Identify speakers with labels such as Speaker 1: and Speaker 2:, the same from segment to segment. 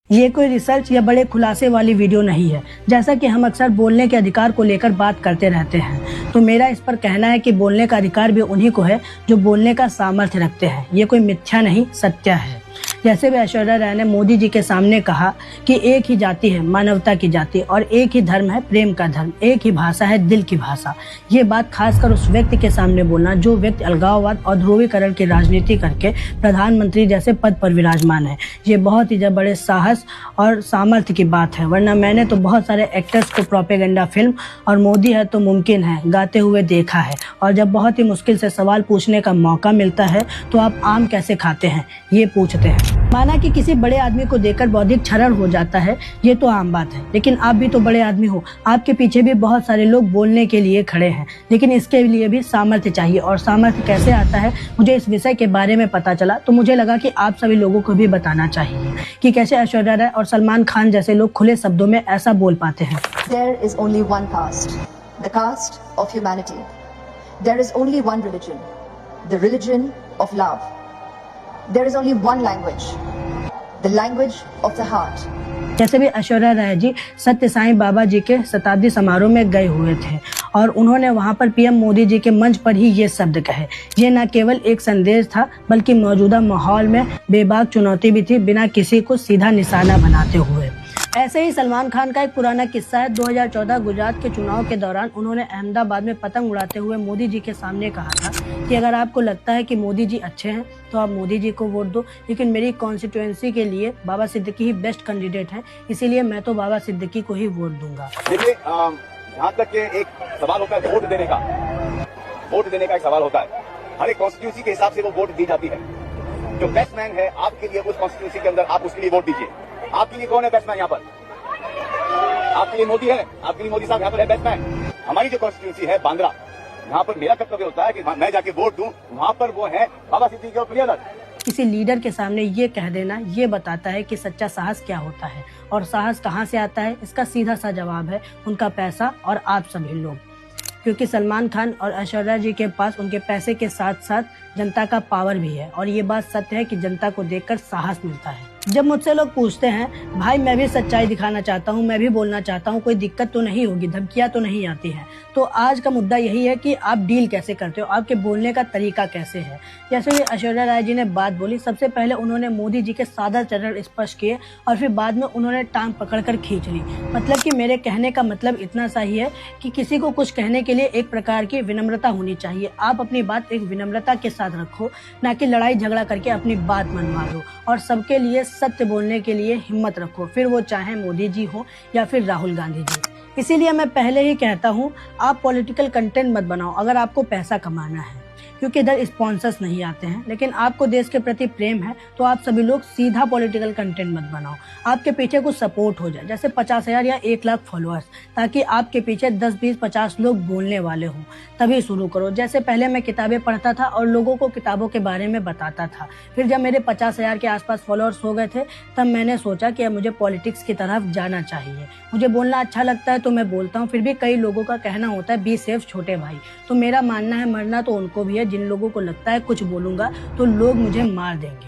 Speaker 1: ये कोई रिसर्च या बड़े खुलासे वाली वीडियो नहीं है। जैसा कि हम अक्सर बोलने के अधिकार को लेकर बात करते रहते हैं, तो मेरा इस पर कहना है कि बोलने का अधिकार भी उन्हीं को है जो बोलने का सामर्थ्य रखते हैं। ये कोई मिथ्या नहीं, सत्य है। जैसे भी ऐश्वर्या राय ने मोदी जी के सामने कहा कि एक ही जाति है, मानवता की जाति, और एक ही धर्म है, प्रेम का धर्म, एक ही भाषा है, दिल की भाषा। ये बात खासकर उस व्यक्ति के सामने बोलना जो व्यक्ति अलगाववाद और ध्रुवीकरण की राजनीति करके प्रधानमंत्री जैसे पद पर विराजमान है, ये बहुत ही बड़े साहस और सामर्थ्य की बात है। वरना मैंने तो बहुत सारे एक्टर्स को प्रोपेगेंडा फिल्म और मोदी है तो मुमकिन है गाते हुए देखा है, और जब बहुत ही मुश्किल से सवाल पूछने का मौका मिलता है तो आप आम कैसे खाते हैं ये पूछते हैं। माना कि किसी बड़े आदमी को देखकर बौद्धिक क्षरण हो जाता है, ये तो आम बात है, लेकिन आप भी तो बड़े आदमी हो। आपके पीछे भी बहुत सारे लोग बोलने के लिए खड़े हैं, लेकिन इसके लिए भी सामर्थ्य चाहिए। और सामर्थ्य कैसे आता है, मुझे इस विषय के बारे में पता चला तो मुझे लगा कि आप सभी लोगों को भी बताना चाहिए कि कैसे ऐश्वर्या राय और सलमान खान जैसे लोग खुले शब्दों में ऐसा बोल पाते हैं।
Speaker 2: There is only one caste, the caste of humanity. There is only one religion, the religion of love. There is only one language, the language of the heart.
Speaker 1: जैसे भी ऐश्वर्या राय जी सत्य साईं बाबा जी के शताब्दी समारोह में गए हुए थे और उन्होंने वहां पर पीएम मोदी जी के मंच पर ही ये शब्द कहे। ये न केवल एक संदेश था बल्कि मौजूदा माहौल में बेबाक चुनौती भी थी, बिना किसी को सीधा निशाना बनाते हुए। ऐसे ही सलमान खान का एक पुराना किस्सा है। 2014 गुजरात के चुनाव के दौरान उन्होंने अहमदाबाद में पतंग उड़ाते हुए मोदी जी के सामने कहा था कि अगर आपको लगता है कि मोदी जी अच्छे हैं तो आप मोदी जी को वोट दो, लेकिन मेरी कॉन्स्टिट्यूएंसी के लिए बाबा सिद्दीकी ही बेस्ट कैंडिडेट है, इसीलिए मैं तो बाबा सिद्दीकी को ही वोट दूंगा।
Speaker 3: देखिए, जहाँ तक एक सवाल होता है वोट देने का एक सवाल होता है। हर एक कॉन्स्टिट्यूंसी के हिसाब से वो वोट दी जाती है। जो बेस्टमैन है आपके लिए उस कॉन्स्टिट्यूंसी के अंदर, आप उसके लिए वोट दीजिए। आपके लिए कौन है बेस्टमैन यहाँ पर? आपके लिए मोदी है, आपके लिए मोदी साहब यहाँ पर है बेस्टमैन। हमारी जो कॉन्स्टिट्यूंसी है बांद्रा, यहाँ पर मेरा कर्तव्य होता है कि मैं जाके वोट दूं, वहाँ पर वो है बाबा सिद्दीकी और प्रियदर्शन।
Speaker 1: किसी लीडर के सामने ये कह देना ये बताता है कि सच्चा साहस क्या होता है, और साहस कहाँ से आता है इसका सीधा सा जवाब है उनका पैसा और आप सभी लोग। क्योंकि सलमान खान और ऐश्वर्या जी के पास उनके पैसे के साथ साथ जनता का पावर भी है, और ये बात सत्य है कि जनता को देखकर साहस मिलता है। जब मुझसे लोग पूछते हैं भाई मैं भी सच्चाई दिखाना चाहता हूँ, मैं भी बोलना चाहता हूँ, कोई दिक्कत तो नहीं होगी, धमकियाँ तो नहीं आती हैं, तो आज का मुद्दा यही है कि आप डील कैसे करते हो, आपके बोलने का तरीका कैसे है। जैसे कि ऐश्वर्या राय जी ने बात बोली, सबसे पहले उन्होंने मोदी जी के सादा चरण स्पर्श किए और फिर बाद में उन्होंने टांग पकड़कर खींच ली। मतलब कि मेरे कहने का मतलब इतना सा ही है कि किसी को कुछ कहने के लिए एक प्रकार की विनम्रता होनी चाहिए। आप अपनी बात एक विनम्रता के साथ रखो, ना कि लड़ाई झगड़ा करके अपनी बात मनवा दो, और सबके लिए सत्य बोलने के लिए हिम्मत रखो, फिर वो चाहे मोदी जी हो या फिर राहुल गांधी जी। इसीलिए मैं पहले ही कहता हूँ आप पॉलिटिकल कंटेंट मत बनाओ अगर आपको पैसा कमाना है, क्योंकि इधर स्पॉन्सर्स नहीं आते हैं। लेकिन आपको देश के प्रति प्रेम है तो आप सभी लोग सीधा पॉलिटिकल कंटेंट मत बनाओ। आपके पीछे कुछ सपोर्ट हो जाए, जैसे 50,000 या 1 लाख फॉलोअर्स, ताकि आपके पीछे 10, 20, 50 लोग बोलने वाले हों, तभी शुरू करो। जैसे पहले मैं किताबें पढ़ता था और लोगों को किताबों के बारे में बताता था, फिर जब मेरे 50,000 के आसपास फॉलोअर्स हो गए थे तब मैंने सोचा कि अब मुझे पॉलिटिक्स की तरफ जाना चाहिए। मुझे बोलना अच्छा लगता है तो मैं बोलता हूँ, फिर भी कई लोगों का कहना होता है बी सेफ छोटे भाई, तो मेरा मानना है मरना तो उनको भी है जिन लोगों को लगता है कुछ बोलूंगा तो लोग मुझे मार देंगे।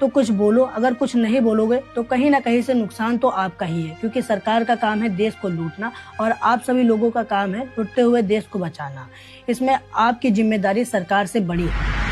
Speaker 1: तो कुछ बोलो, अगर कुछ नहीं बोलोगे तो कहीं ना कहीं से नुकसान तो आपका ही है, क्योंकि सरकार का काम है देश को लूटना और आप सभी लोगों का काम है लुटते हुए देश को बचाना। इसमें आपकी जिम्मेदारी सरकार से बड़ी है।